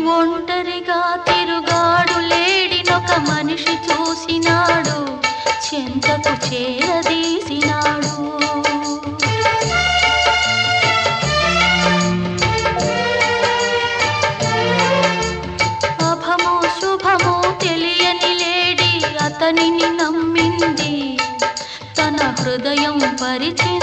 ఒంటరిగా తిరుగాడు లేడినొక మనిషి చూసినాడు, చెంతకు చేరదీసినాడు. అభమో శుభమో తెలియని లేడి అతనిని నమ్మింది, తన హృదయం పరిచింది.